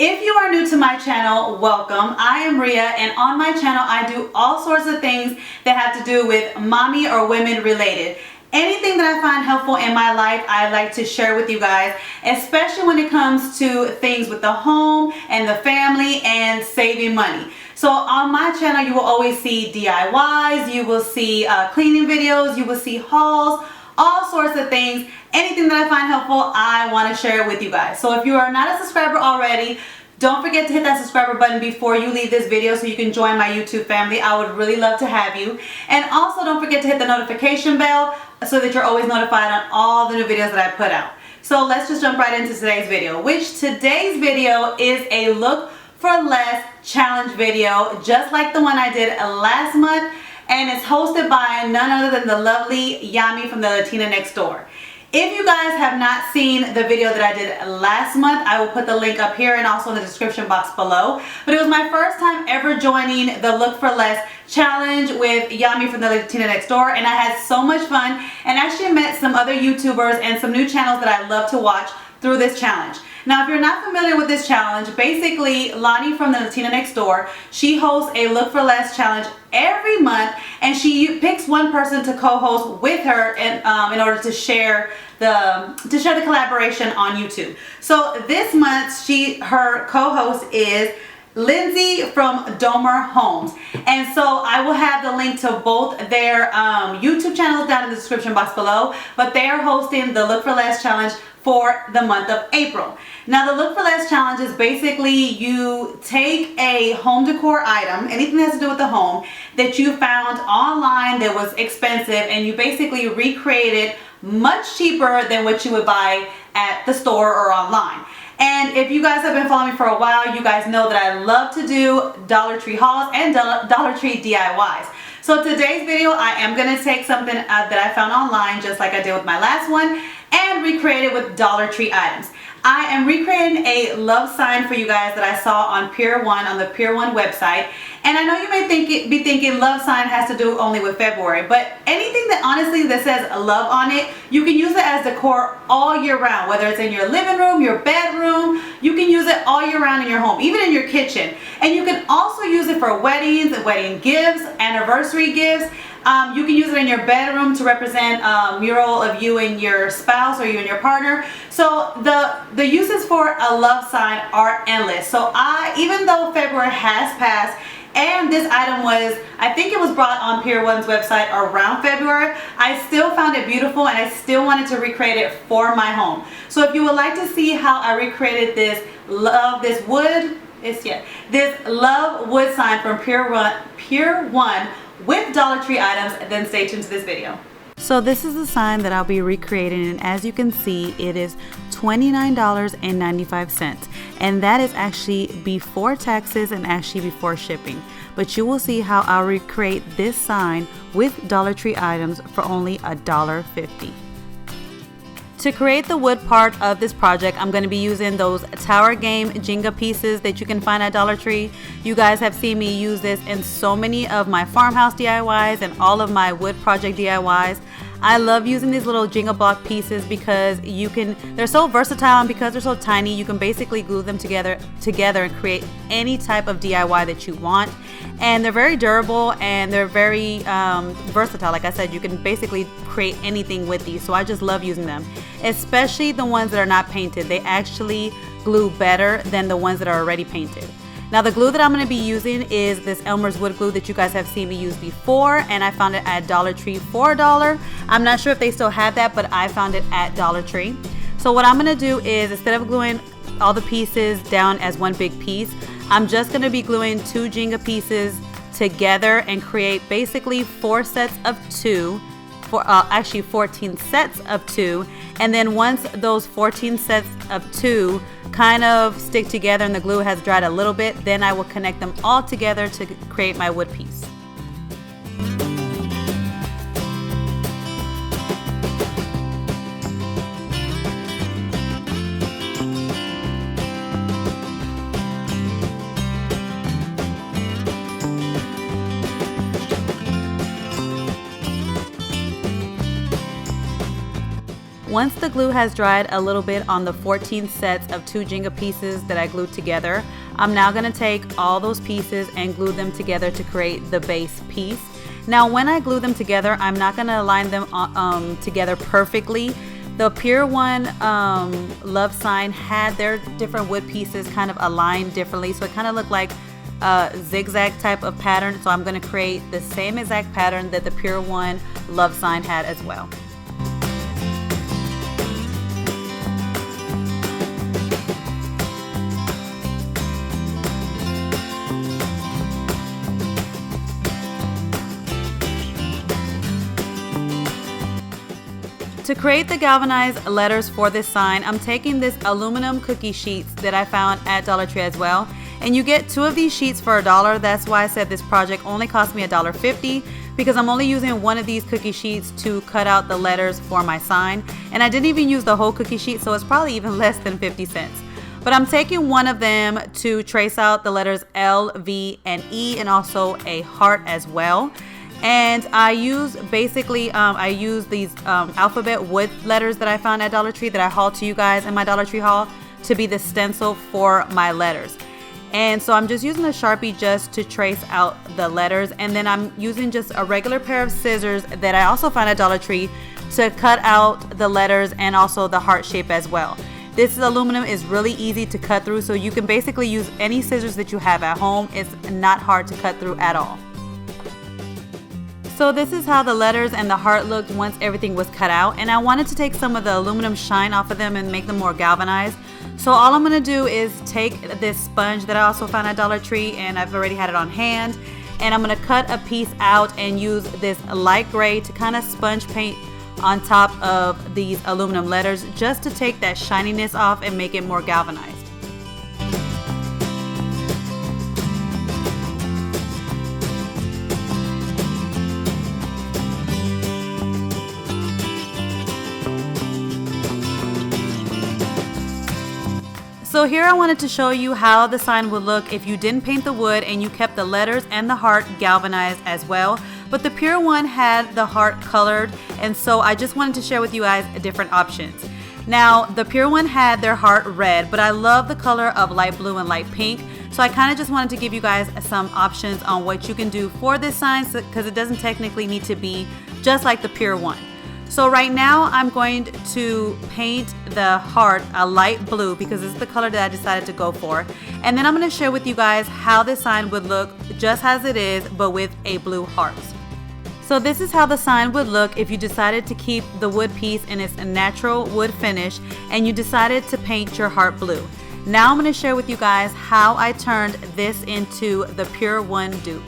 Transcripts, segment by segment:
If you are new to my channel, welcome. I am Ria, and on my channel I do all sorts of things that have to do with mommy or women related. Anything that I find helpful in my life, I like to share with you guys, especially when it comes to things with the home and the family and saving money. So on my channel, you will always see DIYs, you will see cleaning videos, you will see hauls, all sorts of things. Anything that I find helpful, I want to share it with you guys. So if you are not a subscriber already, don't forget to hit that subscriber button before you leave this video so you can join my YouTube family. I would really love to have you. And also don't forget to hit the notification bell so that you're always notified on all the new videos that I put out. So let's just jump right into today's video, which today's video is a look for less challenge video, just like the one I did last month. And it's hosted by none other than the lovely Yami from the Latina next door. If you guys have not seen the video that I did last month, I will put the link up here and also in the description box below. But it was my first time ever joining the Look for Less challenge with Yami from the Latina next door, and I had so much fun and actually met some other YouTubers and some new channels that I love to watch through this challenge. Now, if you're not familiar with this challenge, basically Lonnie from the Latina next door, she hosts a Look for Less challenge every month, and she picks one person to co-host with her in order to share the collaboration on YouTube. So this month, her co-host is Lindsey from Domer Homes, and so I will have the link to both their YouTube channels down in the description box below. But they are hosting the Look for Less challenge for the month of April. Now, the Look for Less challenge is basically you take a home decor item, anything that has to do with the home, that you found online that was expensive, and you basically recreate it much cheaper than what you would buy at the store or online. And if you guys have been following me for a while, you guys know that I love to do Dollar Tree hauls and Dollar Tree DIYs. So today's video, I am going to take something that I found online, just like I did with my last one, and recreate it with Dollar Tree items. I am recreating a love sign for you guys that I saw on Pier 1, on the Pier 1 website. And I know you may be thinking love sign has to do only with February, but anything that honestly that says love on it, you can use it as decor all year round, whether it's in your living room, your bedroom. You can use it all year round in your home, even in your kitchen. And you can also use it for weddings and wedding gifts, anniversary gifts. You can use it in your bedroom to represent a mural of you and your spouse or you and your partner. So the uses for a love sign are endless. So even though February has passed and this item was, I think it was brought on Pier 1's website around February, I still found it beautiful and I still wanted to recreate it for my home. So if you would like to see how I recreated this love wood sign from Pier 1 with Dollar Tree items, then stay tuned to this video. So this is the sign that I'll be recreating, and as you can see, it is $29.95, and that is actually before taxes and actually before shipping. But you will see how I'll recreate this sign with Dollar Tree items for only $1.50. To create the wood part of this project, I'm going to be using those Tower Game Jenga pieces that you can find at Dollar Tree. You guys have seen me use this in so many of my farmhouse DIYs and all of my wood project DIYs. I love using these little Jenga block pieces because they're so versatile, and because they're so tiny, you can basically glue them together and create any type of DIY that you want. And they're very durable and they're very versatile. Like I said, you can basically create anything with these. So I just love using them, especially the ones that are not painted. They actually glue better than the ones that are already painted. Now, the glue that I'm going to be using is this Elmer's wood glue that you guys have seen me use before, and I found it at Dollar Tree for $1. I'm not sure if they still have that, but I found it at Dollar Tree. So what I'm going to do is, instead of gluing all the pieces down as one big piece, I'm just going to be gluing 2 Jenga pieces together and create basically 4 sets of 2, actually 14 sets of 2. And then once those 14 sets of 2 kind of stick together and the glue has dried a little bit, then I will connect them all together to create my wood piece. once the glue has dried a little bit on the 14 sets of 2 Jenga pieces that I glued together, I'm now going to take all those pieces and glue them together to create the base piece. Now when I glue them together, I'm not going to align them together perfectly. The Pier 1 love sign had their different wood pieces kind of aligned differently, so it kind of looked like a zigzag type of pattern. So I'm going to create the same exact pattern that the Pier 1 love sign had as well. To create the galvanized letters for this sign, I'm taking this aluminum cookie sheets that I found at Dollar Tree as well. And you get 2 of these sheets for $1. That's why I said this project only cost me $1.50, because I'm only using 1 of these cookie sheets to cut out the letters for my sign. And I didn't even use the whole cookie sheet, so it's probably even less than 50 cents. But I'm taking 1 of them to trace out the letters L, V, and E, and also a heart as well. And I use basically, I use these alphabet wood letters that I found at Dollar Tree that I hauled to you guys in my Dollar Tree haul to be the stencil for my letters. And so I'm just using a Sharpie just to trace out the letters. And then I'm using just a regular pair of scissors that I also found at Dollar Tree to cut out the letters and also the heart shape as well. This aluminum is really easy to cut through, so you can basically use any scissors that you have at home. It's not hard to cut through at all. So this is how the letters and the heart looked once everything was cut out, and I wanted to take some of the aluminum shine off of them and make them more galvanized. So all I'm going to do is take this sponge that I also found at Dollar Tree, and I've already had it on hand, and I'm going to cut a piece out and use this light gray to kind of sponge paint on top of these aluminum letters just to take that shininess off and make it more galvanized. So here I wanted to show you how the sign would look if you didn't paint the wood and you kept the letters and the heart galvanized as well. But the Pure One had the heart colored, and so I just wanted to share with you guys different options. Now the Pure One had their heart red, but I love the color of light blue and light pink. So I kind of just wanted to give you guys some options on what you can do for this sign, because it doesn't technically need to be just like the Pure One. So right now I'm going to paint the heart a light blue because this is the color that I decided to go for. And then I'm going to share with you guys how this sign would look just as it is, but with a blue heart. So this is how the sign would look if you decided to keep the wood piece in its natural wood finish and you decided to paint your heart blue. Now I'm going to share with you guys how I turned this into the Pure One dupe.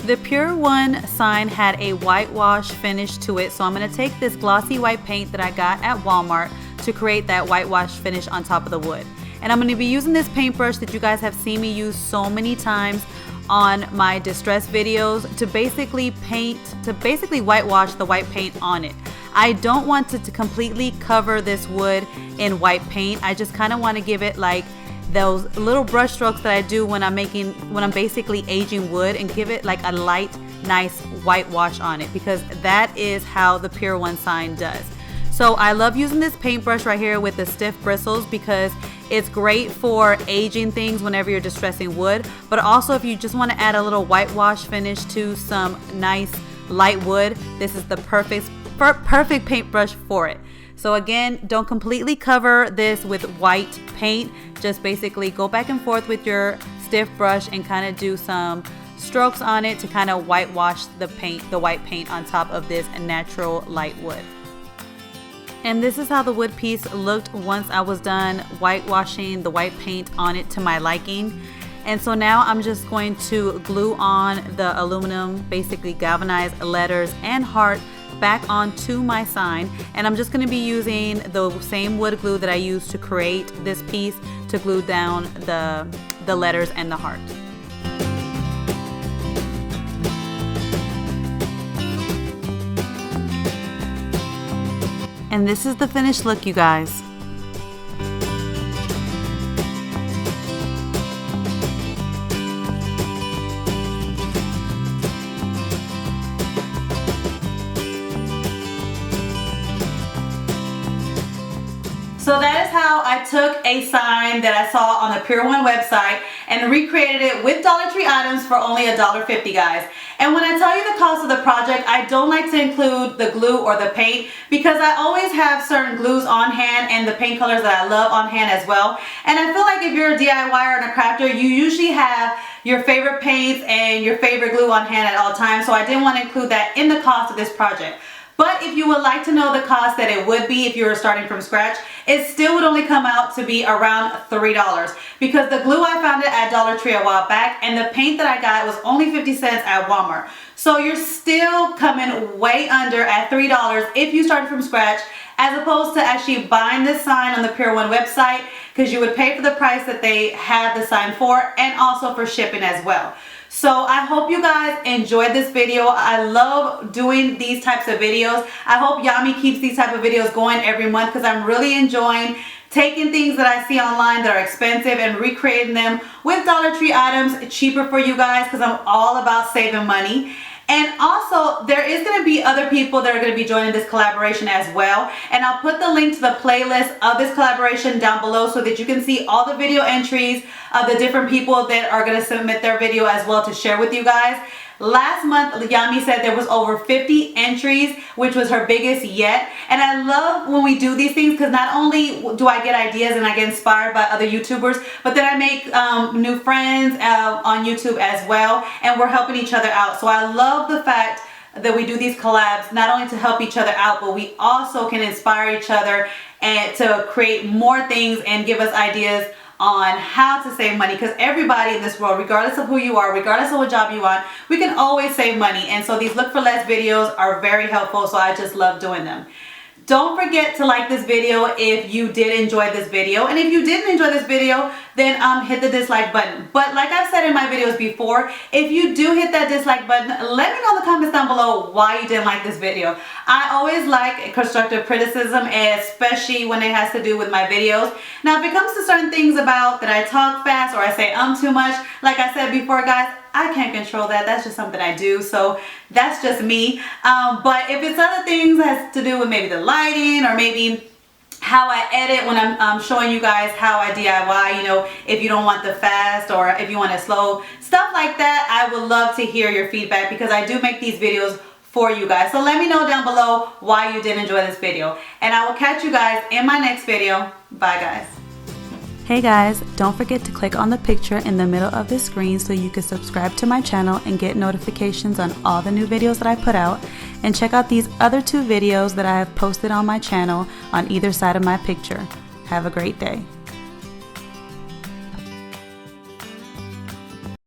The Pure One sign had a whitewash finish to it, so I'm going to take this glossy white paint that I got at Walmart to create that whitewash finish on top of the wood. And I'm going to be using this paintbrush that you guys have seen me use so many times on my distress videos to basically whitewash the white paint on it. I don't want it to completely cover this wood in white paint. I just kind of want to give it like those little brush strokes that I do when I'm basically aging wood, and give it like a light, nice whitewash on it, because that is how the Pure One sign does. So I love using this paintbrush right here with the stiff bristles because it's great for aging things whenever you're distressing wood, but also if you just want to add a little whitewash finish to some nice light wood, this is the perfect paintbrush for it. So again, don't completely cover this with white paint. Just basically go back and forth with your stiff brush and kind of do some strokes on it to kind of whitewash the white paint on top of this natural light wood. And this is how the wood piece looked once I was done whitewashing the white paint on it to my liking. And so now I'm just going to glue on the aluminum, basically galvanized letters and heart back onto my sign, and I'm just going to be using the same wood glue that I used to create this piece to glue down the letters and the heart. And this is the finished look, you guys. took a sign that I saw on the Pier 1 website and recreated it with Dollar Tree items for only $1.50, guys. And when I tell you the cost of the project, I don't like to include the glue or the paint because I always have certain glues on hand and the paint colors that I love on hand as well. And I feel like if you're a DIYer and a crafter, you usually have your favorite paints and your favorite glue on hand at all times. So I didn't want to include that in the cost of this project. But if you would like to know the cost that it would be if you were starting from scratch, it still would only come out to be around $3 because the glue I found it at Dollar Tree a while back and the paint that I got was only 50 cents at Walmart. So you're still coming way under at $3 if you started from scratch, as opposed to actually buying this sign on the Pier 1 website, because you would pay for the price that they have the sign for and also for shipping as well. So I hope you guys enjoyed this video. I love doing these types of videos. I hope Yami keeps these type of videos going every month because I'm really enjoying taking things that I see online that are expensive and recreating them with Dollar Tree items cheaper for you guys, because I'm all about saving money. And also, there is going to be other people that are going to be joining this collaboration as well. And I'll put the link to the playlist of this collaboration down below so that you can see all the video entries of the different people that are going to submit their video as well to share with you guys. Last month, Yami said there was over 50 entries, which was her biggest yet. And I love when we do these things because not only do I get ideas and I get inspired by other YouTubers, but then I make new friends on YouTube as well, and we're helping each other out. So I love the fact that we do these collabs not only to help each other out, but we also can inspire each other and to create more things and give us ideas on how to save money, because everybody in this world, regardless of who you are, regardless of what job you want, we can always save money. And so these look for less videos are very helpful, so I just love doing them. Don't forget to like this video if you did enjoy this video, and if you didn't enjoy this video, then hit the dislike button. But like I've said in my videos before, if you do hit that dislike button, let me know in the comments down below why you didn't like this video. I always like constructive criticism, especially when it has to do with my videos. Now, if it comes to certain things about that I talk fast or I say too much, like I said before, guys, I can't control that. That's just something I do, so that's just me. But if it's other things that has to do with maybe the lighting or maybe how I edit when I'm showing you guys how I DIY, you know, if you don't want the fast or if you want it slow, stuff like that, I would love to hear your feedback because I do make these videos for you guys. So let me know down below why you did enjoy this video. And I will catch you guys in my next video. Bye, guys. Hey guys, don't forget to click on the picture in the middle of the screen so you can subscribe to my channel and get notifications on all the new videos that I put out. And check out these other 2 videos that I have posted on my channel on either side of my picture. Have a great day.